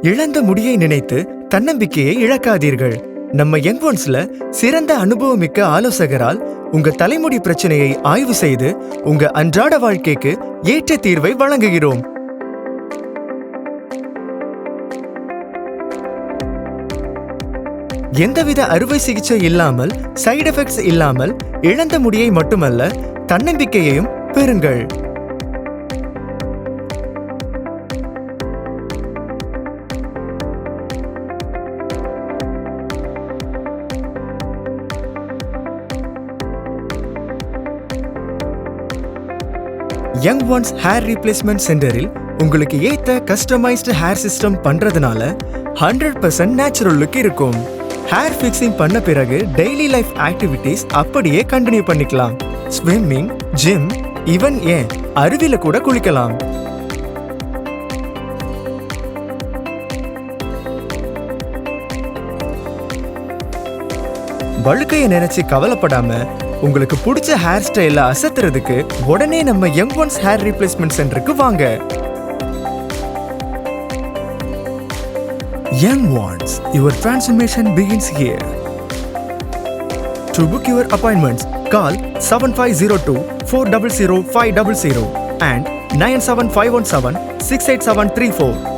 இழந்த முடியை நினைத்து தன்னம்பிக்கையை இழக்காதீர்கள். நம்ம யங்ஒன்ஸ்ல சிறந்த அனுபவமிக்க ஆலோசகரால் உங்க தலைமுடி பிரச்சனையை ஆய்வு செய்து உங்க அன்றாட வாழ்க்கைக்கு ஏற்ற தீர்வை வழங்குகிறோம். எந்தவித அறுவை சிகிச்சை இல்லாமல், சைடு எஃபெக்ட்ஸ் இல்லாமல் இழந்த முடியை மட்டுமல்ல, தன்னம்பிக்கையையும் பெறுங்கள். யங்ஒன்ஸ் ஹேர் ரீப்ளேஸ்மெண்ட் சென்டரில் உங்களுக்கு ஏத்த கஸ்டமைஸ்டு ஹேர் சிஸ்டம் பண்றதுனால 100% நேச்சுரல் லுக் இருக்கும். ஹேர் ஃபிக்ஸிங் பண்ண பிறகு டெய்லி லைஃப் ஆக்டிவிட்டீஸ் அப்படியே கண்டினியூ பண்ணிக்கலாம். ஸ்விம்மிங், ஜிம், ஈவன் ஏன் அருவில கூட குளிக்கலாம். வழுக்கையை நினைச்சு கவலைப்படாம உங்களுக்கு பிடிச்ச ஹேர் ஸ்டைல அசத்துறதுக்கு உடனே நம்ம யங்ஒன்ஸ் ஹேர் ரீப்ளேஸ்மெண்ட் சென்டருக்கு வாங்க. Youngonce, your transformation begins here. To book your appointments, call 7502-400-500 and 97517-68734.